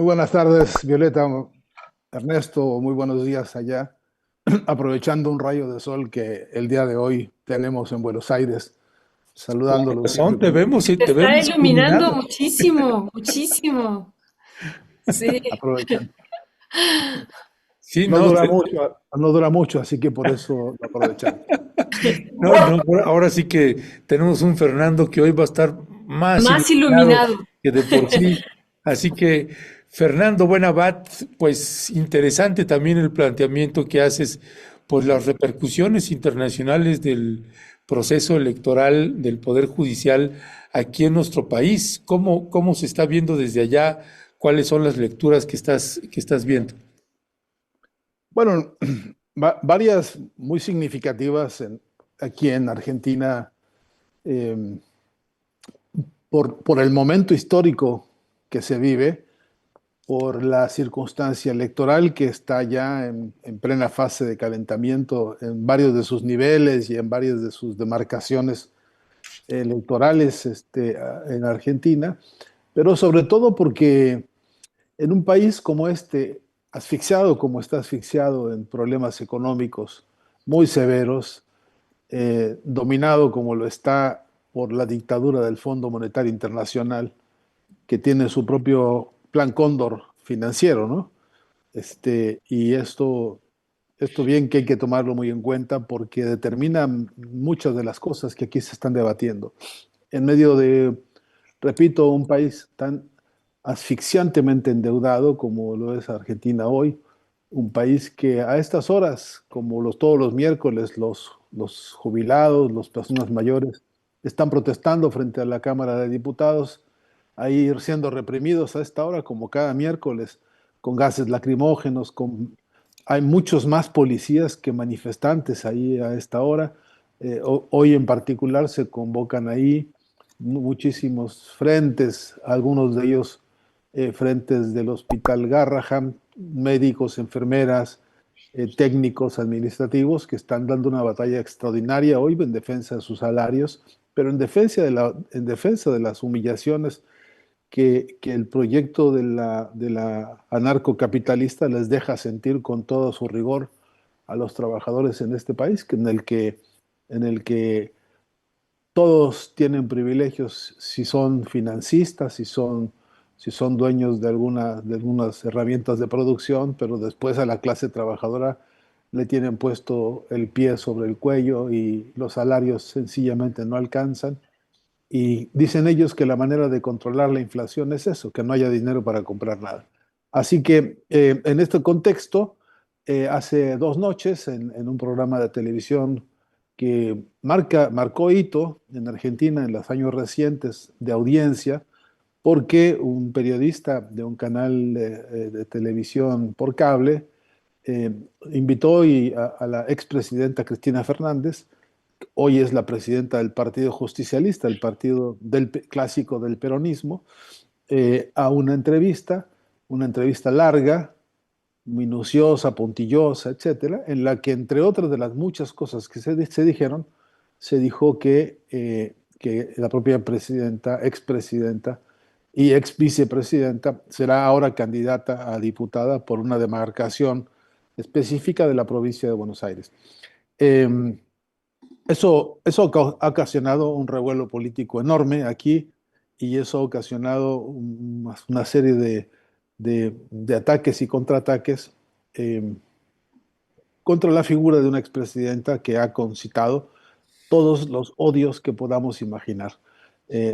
Muy buenas tardes, Violeta, Ernesto, muy buenos días allá. Aprovechando un rayo de sol que el día de hoy tenemos en Buenos Aires, Con saludándolos razón, siempre con te Te está vemos iluminando iluminado. muchísimo, muchísimo. Sí. aprovechando. Sí, No no, dura mucho, no dura mucho, así que por eso lo aprovechamos. ahora sí que tenemos un Fernando que hoy va a estar más Más iluminado iluminado. que de por sí. Así que, Fernando Buenabat, pues interesante también el planteamiento que haces, pues las repercusiones internacionales del proceso electoral del Poder Judicial aquí en nuestro país. ¿Cómo se está viendo desde allá? ¿Cuáles son las lecturas que estás viendo? Bueno, varias muy significativas aquí en Argentina, eh, por el momento histórico que se vive, por la circunstancia electoral que está ya en plena fase de calentamiento en varios de sus niveles y en varias de sus demarcaciones electorales en Argentina, pero sobre todo porque en un país como este, asfixiado como está asfixiado en problemas económicos muy severos, dominado como lo está por la dictadura del Fondo Monetario Internacional, que tiene su propio plan cóndor financiero, ¿no? Y esto bien que hay que tomarlo muy en cuenta porque determina muchas de las cosas que aquí se están debatiendo. En medio de, repito, un país tan asfixiantemente endeudado como lo es Argentina hoy, un país que a estas horas, como todos los miércoles, los jubilados, las personas mayores, están protestando frente a la Cámara de Diputados, ahí siendo reprimidos a esta hora, como cada miércoles, con gases lacrimógenos, hay muchos más policías que manifestantes ahí a esta hora. Hoy en particular se convocan ahí muchísimos frentes, algunos de ellos frentes del Hospital Garrahan, médicos, enfermeras, técnicos administrativos que están dando una batalla extraordinaria hoy en defensa de sus salarios, pero en defensa de las humillaciones que el proyecto de la anarcocapitalista les deja sentir con todo su rigor a los trabajadores en este país, en el que todos tienen privilegios si son financistas, si son dueños de algunas herramientas de producción, pero después a la clase trabajadora le tienen puesto el pie sobre el cuello y los salarios sencillamente no alcanzan. Y dicen ellos que la manera de controlar la inflación es eso, que no haya dinero para comprar nada. Así que en este contexto, hace 2 noches, en un programa de televisión que marcó hito en Argentina en los años recientes de audiencia, porque un periodista de un canal de televisión por cable eh, invitó a la expresidenta Cristina Fernández. Hoy es la presidenta del Partido Justicialista, el partido clásico del peronismo, a una entrevista larga, minuciosa, puntillosa, etcétera, en la que, entre otras de las muchas cosas que se dijeron, se dijo que la propia presidenta, expresidenta y ex vicepresidenta será ahora candidata a diputada por una demarcación específica de la provincia de Buenos Aires. Eh, eso ha ocasionado un revuelo político enorme aquí y eso ha ocasionado una serie de ataques y contraataques eh, contra la figura de una expresidenta que ha concitado todos los odios que podamos imaginar.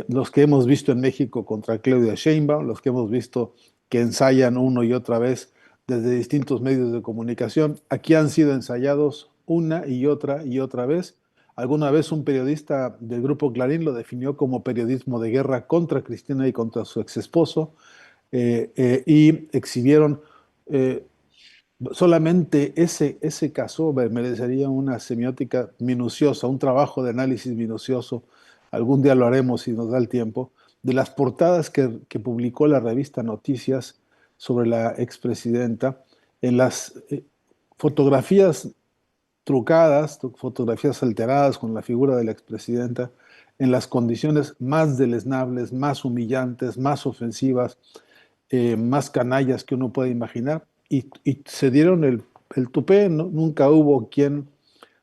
Los que hemos visto en México contra Claudia Sheinbaum, los que hemos visto que ensayan uno y otra vez desde distintos medios de comunicación, aquí han sido ensayados una y otra vez. Alguna vez un periodista del grupo Clarín lo definió como periodismo de guerra contra Cristina y contra su ex esposo, y exhibieron eh, solamente ese caso merecería una semiótica minuciosa, un trabajo de análisis minucioso. Algún día lo haremos si nos da el tiempo, de las portadas que publicó la revista Noticias sobre la expresidenta, en las fotografías trucadas, fotografías alteradas con la figura de la expresidenta, en las condiciones más deleznables, más humillantes, más ofensivas, más canallas que uno puede imaginar, y se dieron el tupé, nunca hubo quien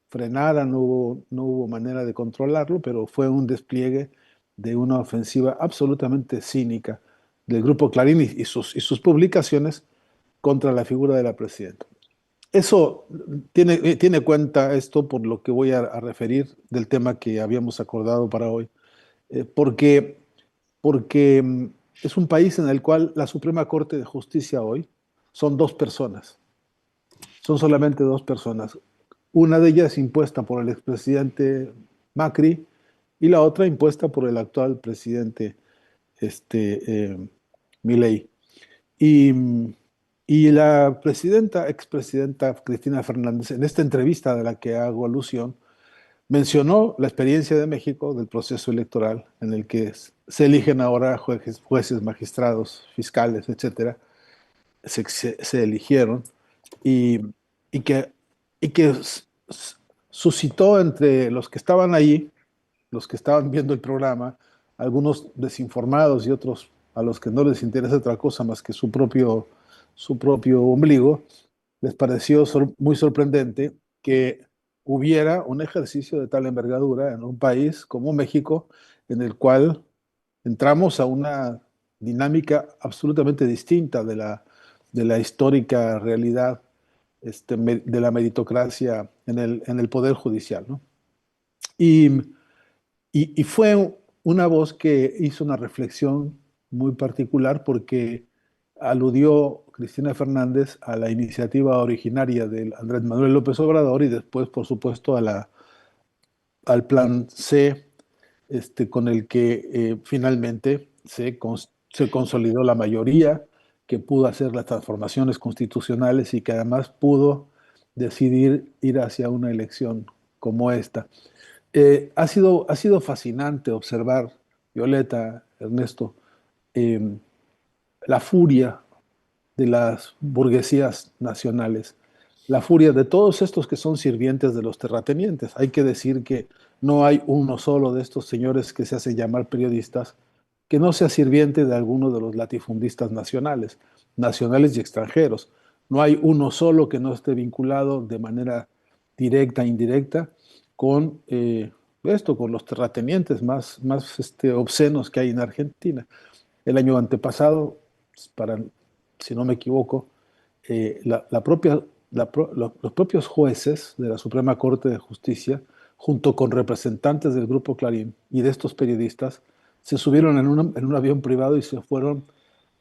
frenara, no hubo manera de controlarlo, pero fue un despliegue de una ofensiva absolutamente cínica del Grupo Clarín y sus publicaciones contra la figura de la presidenta. Eso tiene cuenta esto por lo que voy a referir del tema que habíamos acordado para hoy, porque, porque es un país en el cual la Suprema Corte de Justicia hoy son dos personas, son solamente dos personas. Una de ellas impuesta por el expresidente Macri y la otra impuesta por el actual presidente Milei. Y, y la expresidenta Cristina Fernández, en esta entrevista de la que hago alusión, mencionó la experiencia de México del proceso electoral en el que se eligen ahora jueces, magistrados, fiscales, etcétera. Se eligieron y, y que, y que suscitó entre los que estaban allí, los que estaban viendo el programa, algunos desinformados y otros a los que no les interesa otra cosa más que su propio ombligo, les pareció muy sorprendente que hubiera un ejercicio de tal envergadura en un país como México, en el cual entramos a una dinámica absolutamente distinta de la histórica realidad de la meritocracia en el Poder Judicial, ¿no? Y, y fue una voz que hizo una reflexión muy particular porque aludió Cristina Fernández a la iniciativa originaria de Andrés Manuel López Obrador y después, por supuesto, al plan C, con el que finalmente se consolidó la mayoría, que pudo hacer las transformaciones constitucionales y que además pudo decidir ir hacia una elección como esta. Ha sido fascinante observar, Violeta, Ernesto, eh, la furia de las burguesías nacionales, la furia de todos estos que son sirvientes de los terratenientes. Hay que decir que no hay uno solo de estos señores que se hacen llamar periodistas que no sea sirviente de alguno de los latifundistas nacionales y extranjeros. No hay uno solo que no esté vinculado de manera directa e indirecta con con los terratenientes más obscenos que hay en Argentina. El año antepasado, para, si no me equivoco, la propia, los propios jueces de la Suprema Corte de Justicia, junto con representantes del Grupo Clarín y de estos periodistas, se subieron en un avión privado y se fueron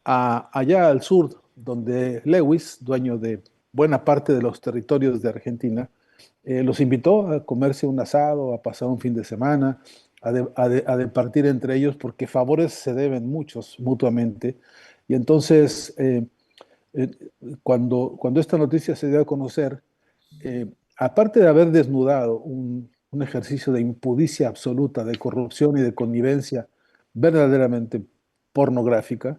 allá al sur, donde Lewis, dueño de buena parte de los territorios de Argentina, los invitó a comerse un asado, a pasar un fin de semana, a departir entre ellos, porque favores se deben muchos mutuamente. Y entonces, eh, cuando esta noticia se dio a conocer, eh, aparte de haber desnudado un ejercicio de impudicia absoluta, de corrupción y de connivencia verdaderamente pornográfica,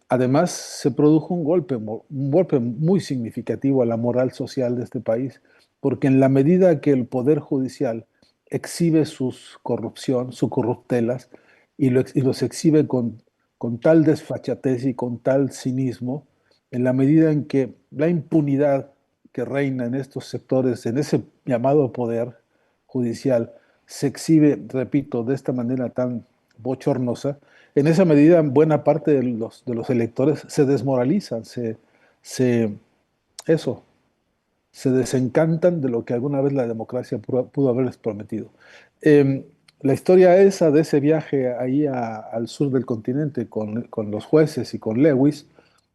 además se produjo un golpe muy significativo a la moral social de este país, porque en la medida que el Poder Judicial exhibe su corruptelas, y los exhibe con tal desfachatez y con tal cinismo, en la medida en que la impunidad que reina en estos sectores, en ese llamado poder judicial, se exhibe, repito, de esta manera tan bochornosa, en esa medida buena parte de los electores se desmoralizan, se, eso, se desencantan de lo que alguna vez la democracia pudo haberles prometido. Eh, la historia esa de ese viaje ahí al sur del continente con los jueces y con Lewis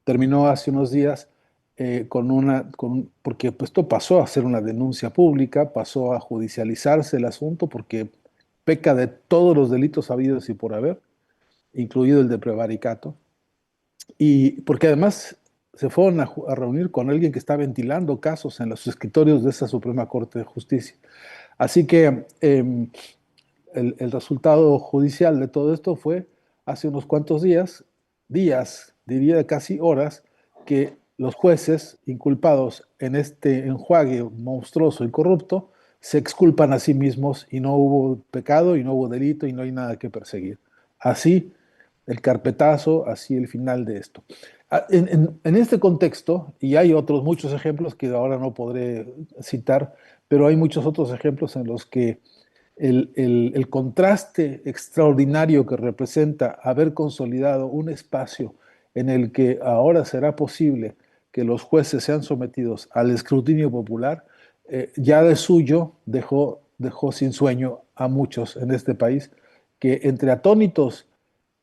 terminó hace unos días porque pues, esto pasó a ser una denuncia pública, pasó a judicializarse el asunto porque peca de todos los delitos habidos y por haber, incluido el de prevaricato, y porque además se fueron a reunir con alguien que está ventilando casos en los escritorios de esa Suprema Corte de Justicia. Así que el resultado judicial de todo esto fue hace unos cuantos días, diría casi horas, que los jueces inculpados en este enjuague monstruoso y corrupto se exculpan a sí mismos y no hubo pecado y no hubo delito y no hay nada que perseguir. Así el carpetazo, así el final de esto. En este contexto, y hay otros muchos ejemplos que ahora no podré citar, pero hay muchos otros ejemplos en los que el contraste extraordinario que representa haber consolidado un espacio en el que ahora será posible que los jueces sean sometidos al escrutinio popular, ya de suyo dejó sin sueño a muchos en este país que entre atónitos,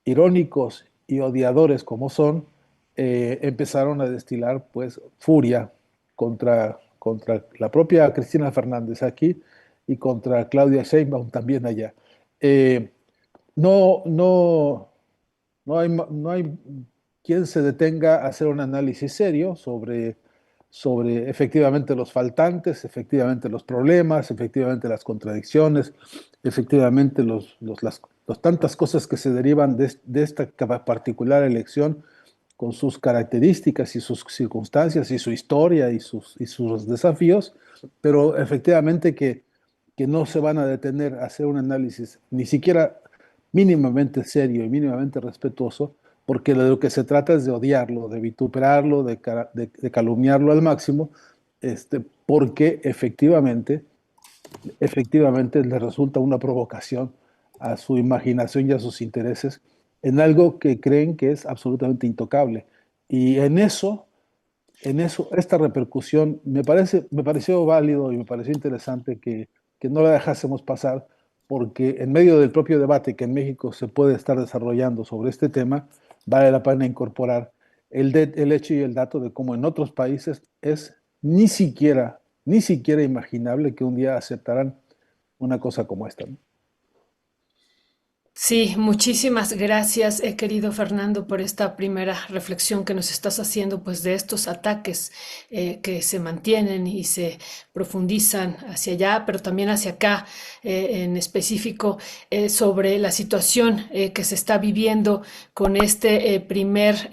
irónicos y odiadores como son, empezaron a destilar pues furia contra la propia Cristina Fernández aquí y contra Claudia Sheinbaum también allá. Eh, no, no, no hay quien se detenga a hacer un análisis serio sobre efectivamente los faltantes, efectivamente los problemas, efectivamente las contradicciones, efectivamente las tantas cosas que se derivan de esta particular elección con sus características y sus circunstancias y su historia y sus desafíos, pero efectivamente que no se van a detener a hacer un análisis ni siquiera mínimamente serio y mínimamente respetuoso, porque de lo que se trata es de odiarlo, de vituperarlo, de calumniarlo al máximo, porque efectivamente le resulta una provocación a su imaginación y a sus intereses en algo que creen que es absolutamente intocable. Y en eso, esta repercusión me pareció válido y me pareció interesante que no la dejásemos pasar, porque en medio del propio debate que en México se puede estar desarrollando sobre este tema, vale la pena incorporar el hecho y el dato de cómo en otros países es ni siquiera imaginable que un día aceptaran una cosa como esta, ¿no? Sí, muchísimas gracias, querido Fernando, por esta primera reflexión que nos estás haciendo, pues, de estos ataques que se mantienen y se profundizan hacia allá, pero también hacia acá, en específico, sobre la situación que se está viviendo con este primer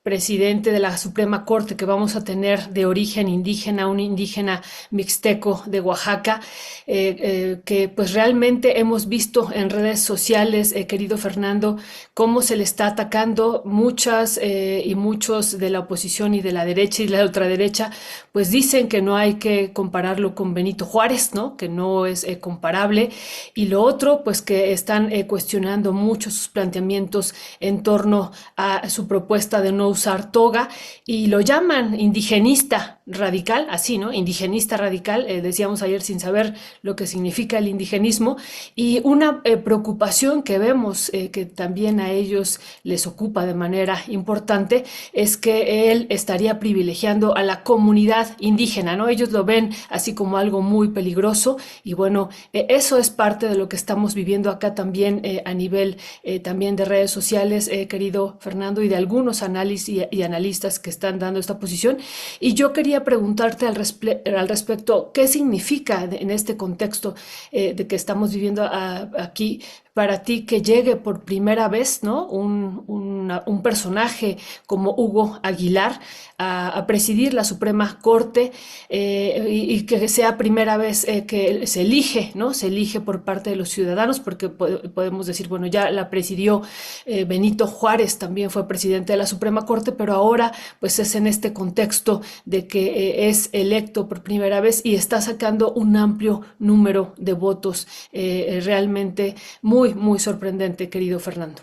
presidente de la Suprema Corte que vamos a tener de origen indígena, un indígena mixteco de Oaxaca, que pues realmente hemos visto en redes sociales, querido Fernando, cómo se le está atacando muchas y muchos de la oposición y de la derecha y de la ultraderecha, pues dicen que no hay que compararlo con Benito Juárez, ¿no? Que no es comparable. Y lo otro, pues que están cuestionando mucho sus planteamientos en torno a su propuesta de no usar toga y lo llaman indigenista radical, así, ¿no? Indigenista radical, decíamos ayer sin saber lo que significa el indigenismo, y una preocupación que vemos que también a ellos les ocupa de manera importante es que él estaría privilegiando a la comunidad indígena, ¿no? Ellos lo ven así como algo muy peligroso y bueno, eso es parte de lo que estamos viviendo acá también a nivel también de redes sociales, querido Fernando, y de algunos análisis y analistas que están dando esta posición. Y yo quería preguntarte al respecto, ¿qué significa en este contexto de que estamos viviendo aquí para ti que llegue por primera vez, ¿no? Un personaje como Hugo Aguilar a presidir la Suprema Corte y que sea primera vez que se elige, ¿no? Se elige por parte de los ciudadanos, porque podemos decir, bueno, ya la presidió Benito Juárez, también fue presidente de la Suprema Corte, pero ahora pues es en este contexto de que es electo por primera vez y está sacando un amplio número de votos realmente muy, muy sorprendente, querido Fernando.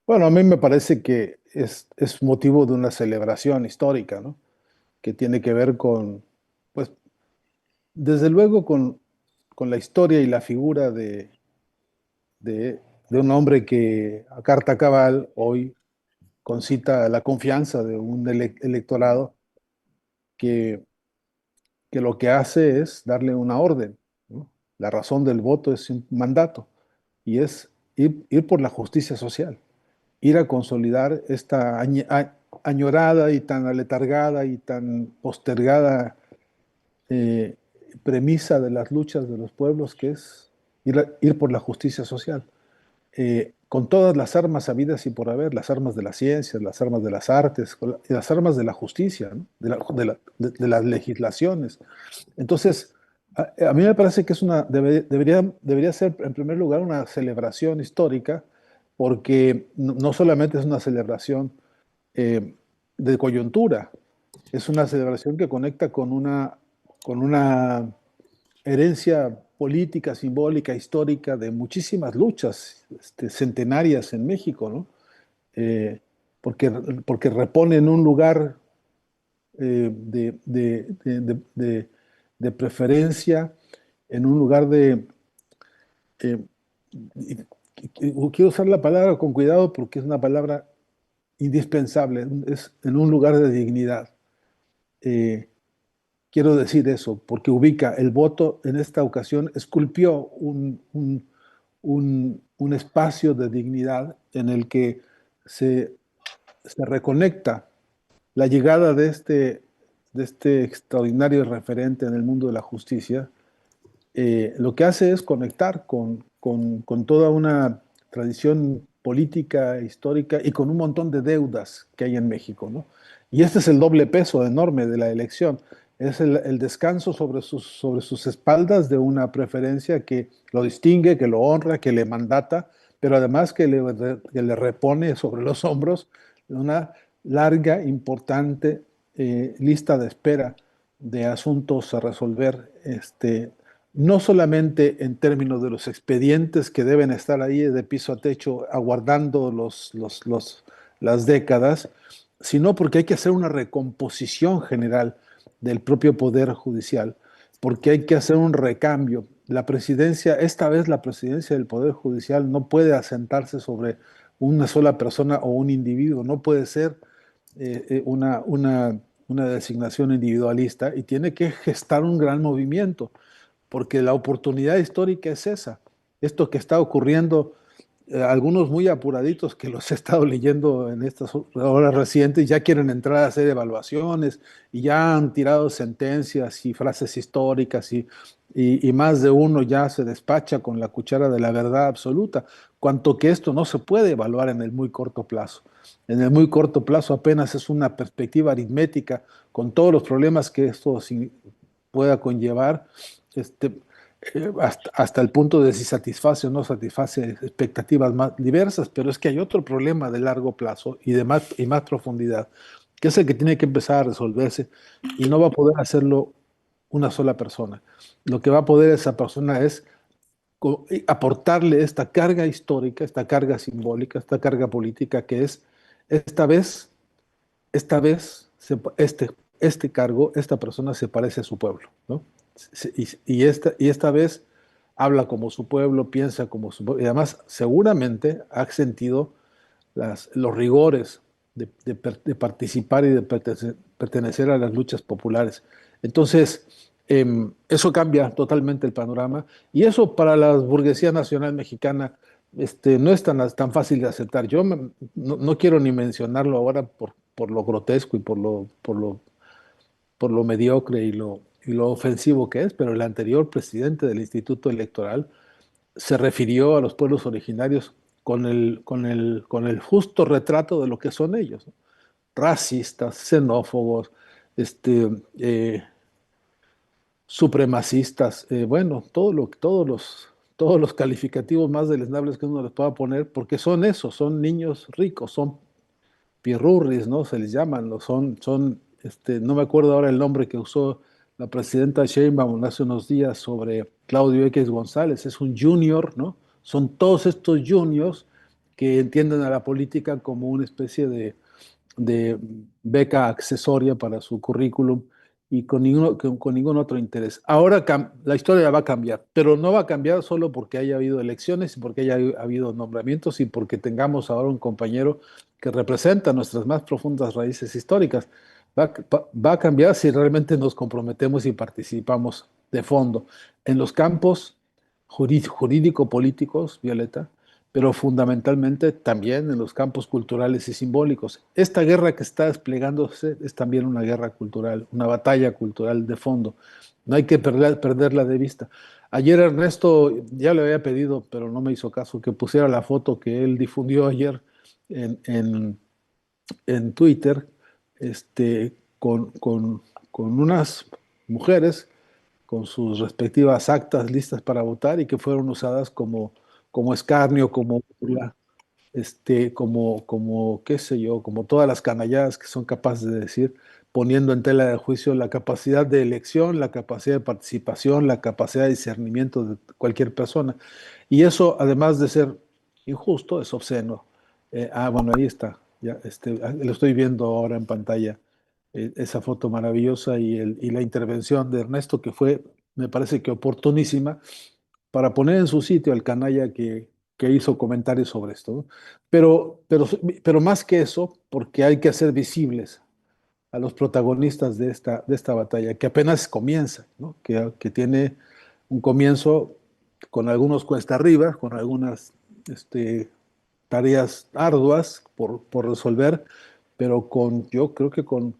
Bueno, a mí me parece que es motivo de una celebración histórica, ¿no? Que tiene que ver pues, desde luego con la historia y la figura de un hombre que a carta cabal hoy concita la confianza de un electorado que, que lo que hace es darle una orden, ¿no? La razón del voto es un mandato y es ir por la justicia social, ir a consolidar esta añorada y tan aletargada y tan postergada eh, premisa de las luchas de los pueblos, que es ir por la justicia social, con todas las armas habidas y por haber, las armas de las ciencias, las armas de las artes, y las armas de la justicia, ¿no? de las legislaciones. Entonces, a mí me parece que debería ser en primer lugar una celebración histórica, porque no solamente es una celebración eh, de coyuntura, es una celebración que conecta con una herencia política, simbólica, histórica de muchísimas luchas centenarias en México, ¿no? Eh, porque, porque repone en un lugar de preferencia, en un lugar eh, quiero usar la palabra con cuidado porque es una palabra indispensable, es en un lugar de dignidad. Eh, Quiero decir eso, porque ubica el voto en esta ocasión, esculpió un espacio de dignidad en el que se, se reconecta la llegada de este extraordinario referente en el mundo de la justicia. Lo que hace es conectar con toda una tradición política, histórica y con un montón de deudas que hay en México, ¿no? Y este es el doble peso enorme de la elección. Es el descanso sobre sus espaldas de una preferencia que lo distingue, que lo honra, que le mandata, pero además que le repone sobre los hombros una larga, importante lista de espera de asuntos a resolver, no solamente en términos de los expedientes que deben estar ahí de piso a techo aguardando las décadas, sino porque hay que hacer una recomposición general del propio Poder Judicial, porque hay que hacer un recambio. La presidencia, esta vez la presidencia del Poder Judicial no puede asentarse sobre una sola persona o un individuo, no puede ser una designación individualista y tiene que gestar un gran movimiento porque la oportunidad histórica es esa. Esto que está ocurriendo, algunos muy apuraditos que los he estado leyendo en estas horas recientes, ya quieren entrar a hacer evaluaciones y ya han tirado sentencias y frases históricas y más de uno ya se despacha con la cuchara de la verdad absoluta, cuanto que esto no se puede evaluar en el muy corto plazo. En el muy corto plazo apenas es una perspectiva aritmética con todos los problemas que esto pueda conllevar, este, hasta el punto de si satisface o no satisface expectativas más diversas, pero es que hay otro problema de largo plazo y más profundidad, que es el que tiene que empezar a resolverse y no va a poder hacerlo una sola persona. Lo que va a poder esa persona es aportarle esta carga histórica, esta carga simbólica, esta carga política que es esta vez, esta vez, este cargo, esta persona se parece a su pueblo, ¿no? Y esta vez habla como su pueblo, piensa como su pueblo, y además seguramente ha sentido los rigores de participar y de pertenecer a las luchas populares. Entonces, eso cambia totalmente el panorama, y eso para la burguesía nacional mexicana no es tan fácil de aceptar. Yo no quiero ni mencionarlo ahora por lo grotesco y por lo mediocre y lo ofensivo que es, pero el anterior presidente del Instituto Electoral se refirió a los pueblos originarios con el justo retrato de lo que son ellos, ¿no? Racistas, xenófobos, este, eh, supremacistas, bueno, todos los calificativos más deleznables que uno les pueda poner, porque son eso, son niños ricos, son pirurris, ¿no? Se les llaman, no me acuerdo ahora el nombre que usó la presidenta Sheinbaum hace unos días sobre Claudio X González, es un junior, ¿no? Son todos estos juniors que entienden a la política como una especie de beca accesoria para su currículum y con ningún otro interés. Ahora la historia va a cambiar, pero no va a cambiar solo porque haya habido elecciones y porque haya habido nombramientos y porque tengamos ahora un compañero que representa nuestras más profundas raíces históricas. Va a cambiar si realmente nos comprometemos y participamos de fondo en los campos jurídico-políticos, Violeta, pero fundamentalmente también en los campos culturales y simbólicos. Esta guerra que está desplegándose es también una guerra cultural, una batalla cultural de fondo. No hay que perderla de vista. Ayer Ernesto ya le había pedido, pero no me hizo caso, que pusiera la foto que él difundió ayer en, en- en Twitter, este, con unas mujeres con sus respectivas actas listas para votar y que fueron usadas como escarnio, como burla, qué sé yo, como todas las canalladas que son capaces de decir, poniendo en tela de juicio la capacidad de elección, la capacidad de participación, la capacidad de discernimiento de cualquier persona. Y eso, además de ser injusto, es obsceno. Bueno, ahí está. Ya, lo estoy viendo ahora en pantalla, esa foto maravillosa y la intervención de Ernesto, que fue, me parece que oportunísima, para poner en su sitio al canalla que hizo comentarios sobre esto, ¿no? Pero más que eso, porque hay que hacer visibles a los protagonistas de esta batalla, que apenas comienza, ¿no? Que tiene un comienzo con algunos cuesta arriba, con algunas tareas arduas por resolver, pero yo creo que con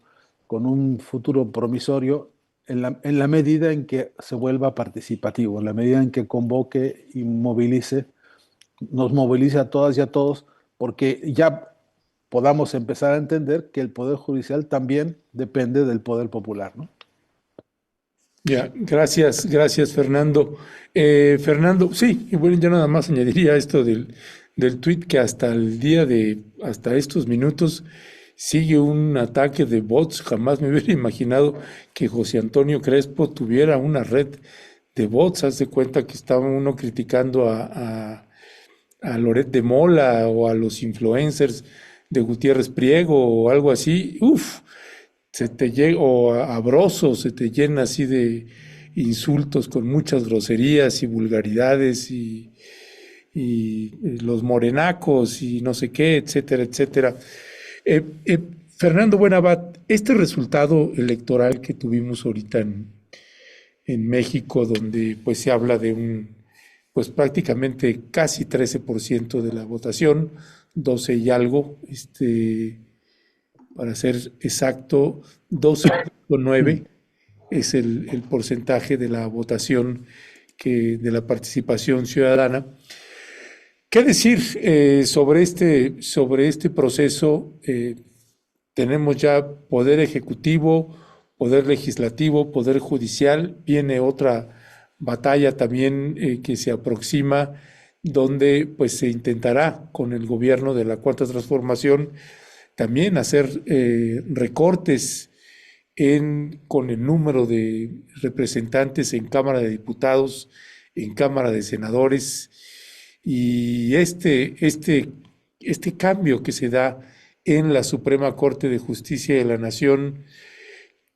un futuro promisorio en la medida en que se vuelva participativo, en la medida en que convoque y nos movilice a todas y a todos, porque ya podamos empezar a entender que el Poder Judicial también depende del poder popular, ¿no? Ya, gracias Fernando. Fernando, sí, y bueno, yo nada más añadiría esto del tuit que hasta estos minutos sigue un ataque de bots. Jamás me hubiera imaginado que José Antonio Crespo tuviera una red de bots. Haz de cuenta que estaba uno criticando a Loret de Mola o a los influencers de Gutiérrez Priego o algo así. Uf, se te llega, o a Broso, se te llena así de insultos con muchas groserías y vulgaridades y los morenacos y no sé qué, etcétera, etcétera. Eh, eh, Fernando Buenabat, este resultado electoral que tuvimos ahorita en México, donde pues se habla de pues prácticamente casi 13% de la votación, 12 y algo, para ser exacto, 12.9 es el porcentaje de la votación de la participación ciudadana. ¿Qué decir sobre este proceso? Tenemos ya poder ejecutivo, poder legislativo, poder judicial. Viene otra batalla también que se aproxima, donde pues se intentará con el gobierno de la Cuarta Transformación también hacer recortes con el número de representantes en Cámara de Diputados, en Cámara de Senadores, y este cambio que se da en la Suprema Corte de Justicia de la Nación,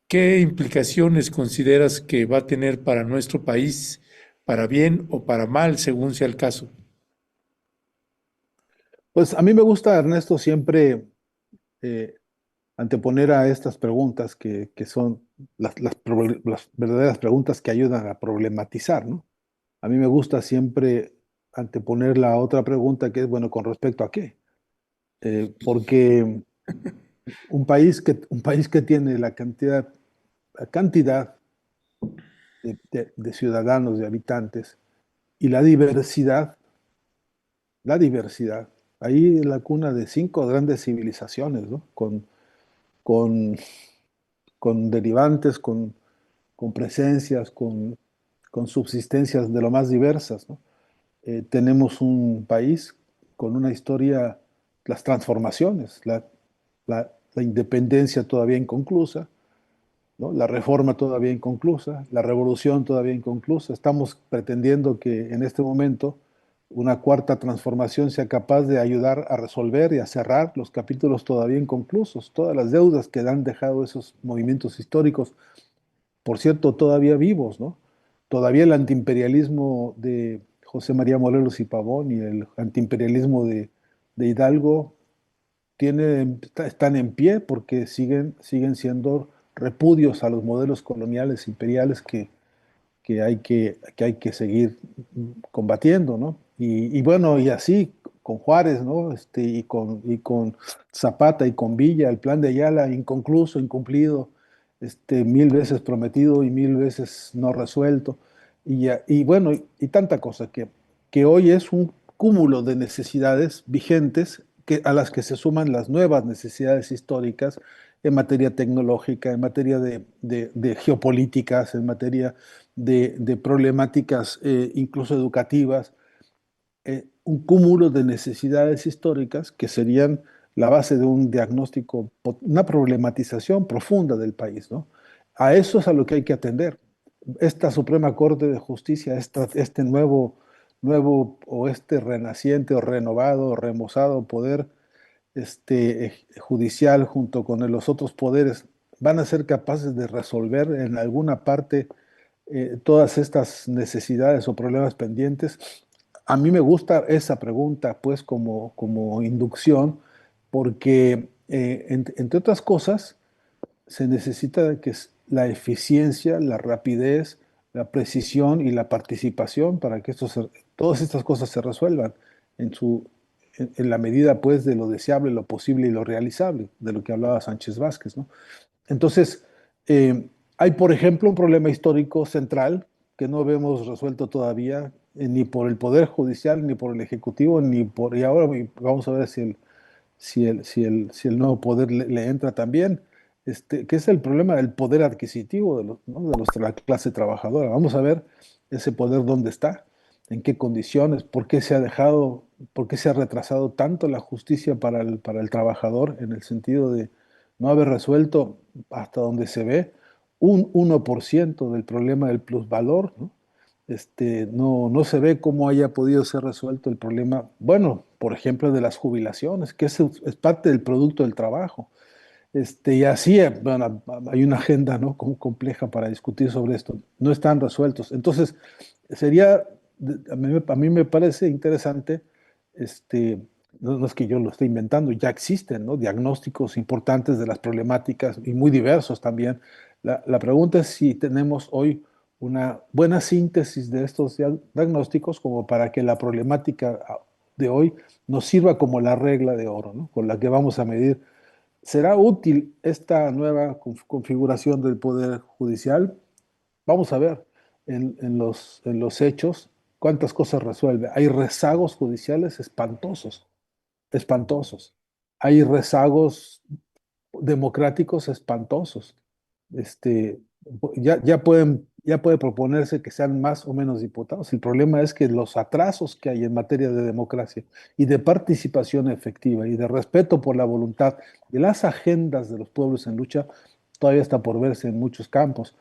¿qué implicaciones consideras que va a tener para nuestro país, para bien o para mal, según sea el caso? Pues a mí me gusta, Ernesto, siempre eh, anteponer a estas preguntas que son las verdaderas preguntas que ayudan a problematizar, ¿no? A mí me gusta siempre anteponer la otra pregunta que es, bueno, ¿con respecto a qué? Porque un país que tiene la cantidad de ciudadanos, de habitantes, y la diversidad, ahí es la cuna de 5 grandes civilizaciones, ¿no? Con, con derivantes, con presencias, con subsistencias de lo más diversas, ¿no? Tenemos un país con una historia, las transformaciones, la independencia todavía inconclusa, ¿no? La reforma todavía inconclusa, la revolución todavía inconclusa. Estamos pretendiendo que en este momento una cuarta transformación sea capaz de ayudar a resolver y a cerrar los capítulos todavía inconclusos, todas las deudas que han dejado esos movimientos históricos, por cierto, todavía vivos, ¿no? Todavía el antiimperialismo de José María Morelos y Pavón y el antiimperialismo de Hidalgo están en pie porque siguen siendo repudios a los modelos coloniales imperiales que hay que seguir combatiendo, ¿no? Y bueno, y así con Juárez, ¿no? Y con Zapata y con Villa, el plan de Ayala inconcluso, incumplido, 1000 veces prometido y 1000 veces no resuelto. Y bueno, y tanta cosa que hoy es un cúmulo de necesidades vigentes a las que se suman las nuevas necesidades históricas en materia tecnológica, en materia de geopolíticas, en materia de problemáticas incluso educativas. un cúmulo de necesidades históricas que serían la base de un diagnóstico, una problematización profunda del país, ¿no? A eso es a lo que hay que atender. Esta Suprema Corte de Justicia, este nuevo o este renaciente o renovado o remozado poder judicial junto con los otros poderes van a ser capaces de resolver en alguna parte todas estas necesidades o problemas pendientes. A mí me gusta esa pregunta, pues, como inducción, porque, entre otras cosas, se necesita que la eficiencia, la rapidez, la precisión y la participación para que todas estas cosas se resuelvan en la medida, pues, de lo deseable, lo posible y lo realizable, de lo que hablaba Sánchez Vázquez, ¿no? Entonces, hay, por ejemplo, un problema histórico central que no vemos resuelto todavía, ni por el Poder Judicial, ni por el Ejecutivo, y ahora vamos a ver si el nuevo poder le entra también, que es el problema del poder adquisitivo ¿no? La clase trabajadora. Vamos a ver ese poder dónde está, en qué condiciones, por qué se ha retrasado tanto la justicia para el trabajador en el sentido de no haber resuelto hasta donde se ve un 1% del problema del plusvalor, ¿no? No se ve cómo haya podido ser resuelto el problema, bueno, por ejemplo, de las jubilaciones, que es parte del producto del trabajo. Y así, bueno, hay una agenda, ¿no? Compleja para discutir sobre esto. No están resueltos. Entonces, sería, a mí me parece interesante, no es que yo lo esté inventando, ya existen, ¿no? Diagnósticos importantes de las problemáticas y muy diversos también. La pregunta es si tenemos hoy una buena síntesis de estos diagnósticos como para que la problemática de hoy nos sirva como la regla de oro, ¿no? Con la que vamos a medir. ¿Será útil esta nueva configuración del Poder Judicial? Vamos a ver en los hechos cuántas cosas resuelve. Hay rezagos judiciales espantosos, espantosos. Hay rezagos democráticos espantosos. Este, ya puede proponerse que sean más o menos diputados. El problema es que los atrasos que hay en materia de democracia y de participación efectiva y de respeto por la voluntad de las agendas de los pueblos en lucha todavía está por verse en muchos campos.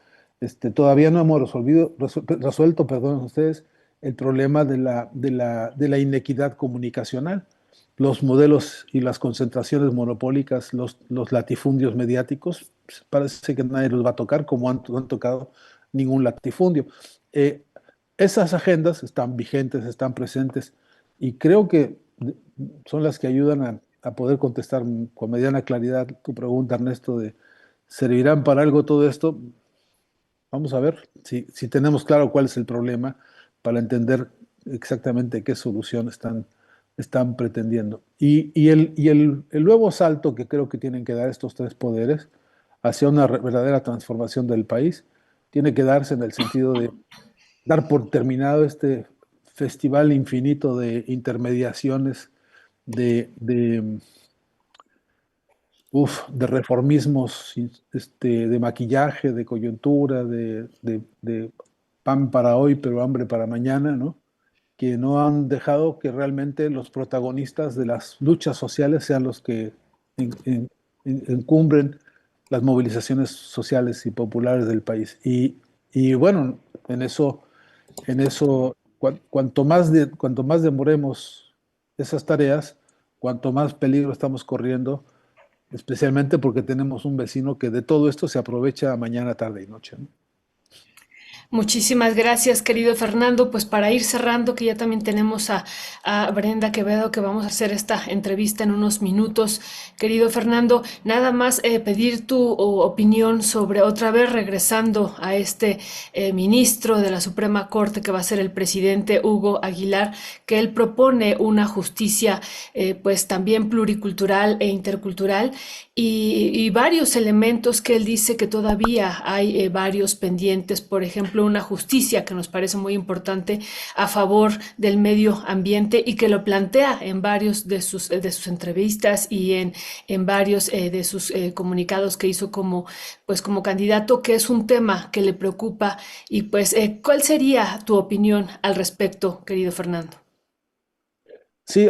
Todavía no hemos resuelto, perdón, ustedes, el problema de la inequidad comunicacional, los modelos y las concentraciones monopólicas, los latifundios mediáticos, pues, parece que nadie los va a tocar como no han tocado ningún latifundio. Eh, Esas agendas están vigentes, están presentes y creo que son las que ayudan a poder contestar con mediana claridad tu pregunta, Ernesto, de ¿servirán para algo todo esto? Vamos a ver si tenemos claro cuál es el problema para entender exactamente qué solución están pretendiendo. Y el nuevo salto que creo que tienen que dar estos tres poderes hacia una verdadera transformación del país tiene que darse en el sentido de dar por terminado este festival infinito de intermediaciones, de de reformismos, de maquillaje, de coyuntura, de pan para hoy, pero hambre para mañana, ¿no? Que no han dejado que realmente los protagonistas de las luchas sociales sean los que encumbren las movilizaciones sociales y populares del país. Y bueno, en eso cuanto más demoremos esas tareas, cuanto más peligro estamos corriendo, especialmente porque tenemos un vecino que de todo esto se aprovecha mañana, tarde y noche, ¿no? Muchísimas gracias, querido Fernando. Pues para ir cerrando, que ya también tenemos a Brenda Quevedo, que vamos a hacer esta entrevista en unos minutos. Querido Fernando, nada más pedir tu opinión sobre, otra vez regresando a este ministro de la Suprema Corte, que va a ser el presidente Hugo Aguilar, que él propone una justicia pues también pluricultural e intercultural y varios elementos que él dice que todavía hay varios pendientes, por ejemplo, una justicia que nos parece muy importante a favor del medio ambiente y que lo plantea en varios de sus entrevistas y en varios de sus comunicados que hizo pues como candidato, que es un tema que le preocupa y pues ¿cuál sería tu opinión al respecto, querido Fernando? Sí,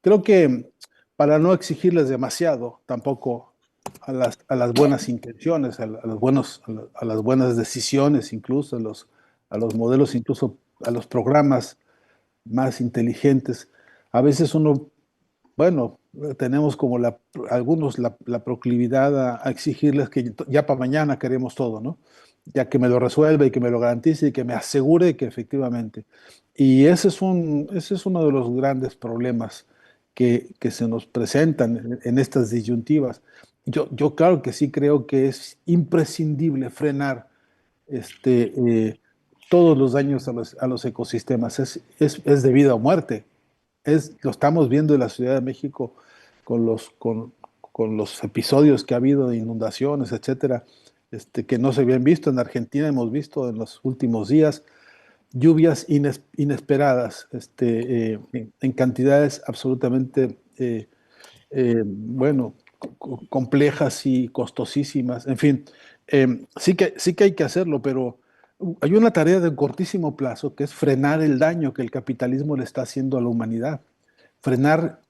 creo que para no exigirles demasiado tampoco a las buenas intenciones, a las buenas decisiones, incluso a los modelos, incluso a los programas más inteligentes, a veces uno, bueno, tenemos como algunos la proclividad a exigirles que ya para mañana queremos todo, ¿no? Ya que me lo resuelva y que me lo garantice y que me asegure que efectivamente. Y ese es uno de los grandes problemas que se nos presentan en estas disyuntivas. Yo claro que sí creo que es imprescindible frenar este, todos los daños a los ecosistemas. Es de vida o muerte. Lo estamos viendo en la Ciudad de México con con los episodios que ha habido de inundaciones, etcétera, que no se habían visto. En Argentina hemos visto en los últimos días lluvias inesperadas, en cantidades absolutamente, bueno, complejas y costosísimas. En fin, sí que hay que hacerlo, pero hay una tarea de cortísimo plazo que es frenar el daño que el capitalismo le está haciendo a la humanidad. Frenar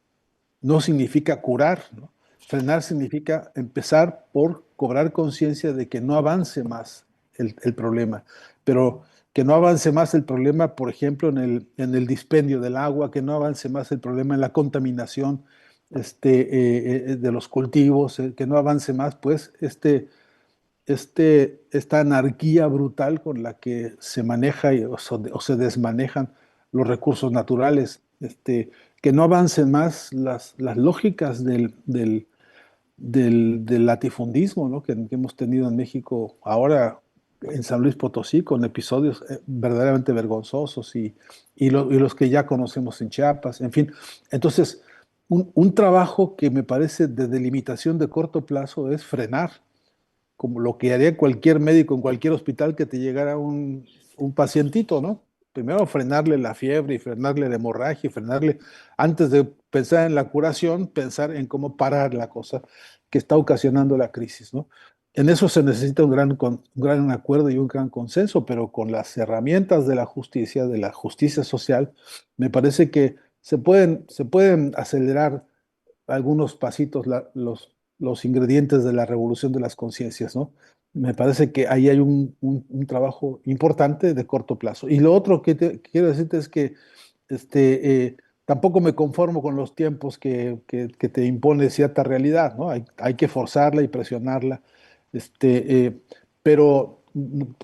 no significa curar, ¿no? Frenar significa empezar por cobrar conciencia de que no avance más el problema, pero que no avance más el problema, por ejemplo, en el dispendio del agua, que no avance más el problema en la contaminación de los cultivos, que no avance más, pues, esta anarquía brutal con la que se maneja o se desmanejan los recursos naturales, que no avancen más las lógicas del latifundismo, ¿no? Que hemos tenido en México ahora en San Luis Potosí con episodios verdaderamente vergonzosos y los que ya conocemos en Chiapas, en fin. Entonces, un trabajo que me parece de delimitación de corto plazo es frenar como lo que haría cualquier médico en cualquier hospital que te llegara un pacientito, ¿no? Primero frenarle la fiebre y frenarle la hemorragia y frenarle, antes de pensar en la curación, pensar en cómo parar la cosa que está ocasionando la crisis, ¿no? En eso se necesita un gran acuerdo y un gran consenso, pero con las herramientas de la justicia social, me parece que se pueden acelerar algunos pasitos los ingredientes de la revolución de las conciencias, ¿no? Me parece que ahí hay un trabajo importante de corto plazo. Y lo otro que quiero decirte es que tampoco me conformo con los tiempos que te impone cierta realidad, ¿no? Hay que forzarla y presionarla, pero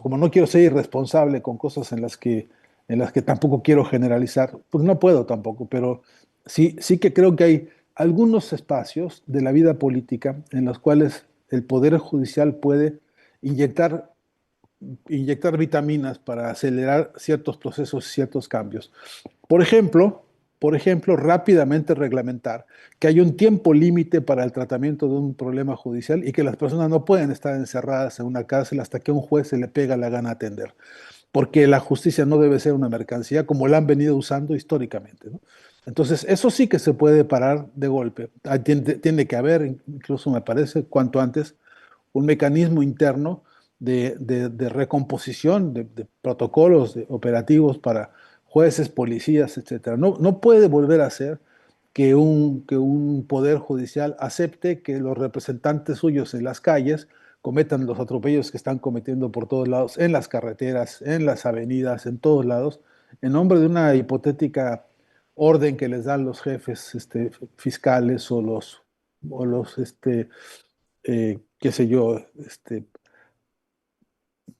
como no quiero ser irresponsable con cosas en las que tampoco quiero generalizar, pues no puedo tampoco, pero sí que creo que hay algunos espacios de la vida política en los cuales el Poder Judicial puede inyectar, inyectar vitaminas para acelerar ciertos procesos, ciertos cambios. Por ejemplo, por ejemplo, rápidamente reglamentar que hay un tiempo límite para el tratamiento de un problema judicial y que las personas no pueden estar encerradas en una cárcel hasta que un juez se le pega la gana atender, porque la justicia no debe ser una mercancía como la han venido usando históricamente, ¿no? Entonces, eso sí que se puede parar de golpe. Tiene que haber, incluso me parece, cuanto antes, un mecanismo interno de recomposición de protocolos operativos para jueces, policías, etcétera. No puede volver a ser que un poder judicial acepte que los representantes suyos en las calles cometan los atropellos que están cometiendo por todos lados, en las carreteras, en las avenidas, en todos lados, en nombre de una hipotética orden que les dan los jefes fiscales o los qué sé yo,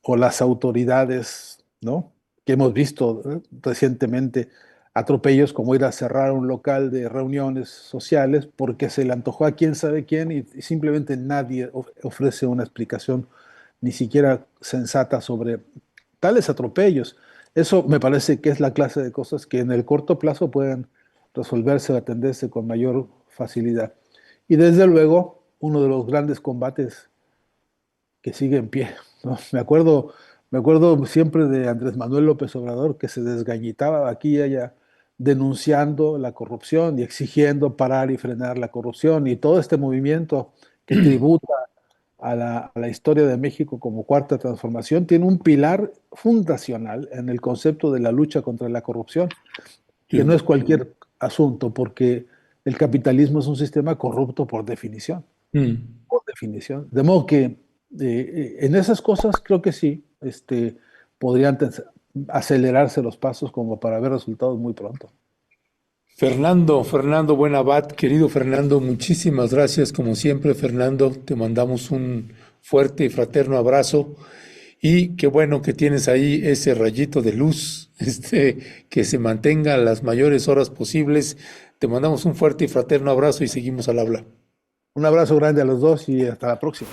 o las autoridades, ¿no? Que hemos visto recientemente atropellos como ir a cerrar un local de reuniones sociales porque se le antojó a quién sabe quién y simplemente nadie ofrece una explicación ni siquiera sensata sobre tales atropellos. Eso me parece que es la clase de cosas que en el corto plazo pueden resolverse o atenderse con mayor facilidad. Y desde luego, uno de los grandes combates que sigue en pie, ¿no? Me acuerdo siempre de Andrés Manuel López Obrador que se desgañitaba aquí y allá denunciando la corrupción y exigiendo parar y frenar la corrupción y todo este movimiento que tributa a la historia de México como cuarta transformación tiene un pilar fundacional en el concepto de la lucha contra la corrupción. que no es cualquier asunto, porque el capitalismo es un sistema corrupto por definición, Mm. por definición. De modo que en esas cosas creo que sí, podrían acelerarse los pasos como para ver resultados muy pronto. Fernando Buenabad, querido Fernando, muchísimas gracias como siempre, Fernando. Te mandamos un fuerte y fraterno abrazo y qué bueno que tienes ahí ese rayito de luz, que se mantenga las mayores horas posibles. Te mandamos un fuerte y fraterno abrazo y seguimos al habla. Un abrazo grande a los dos y hasta la próxima.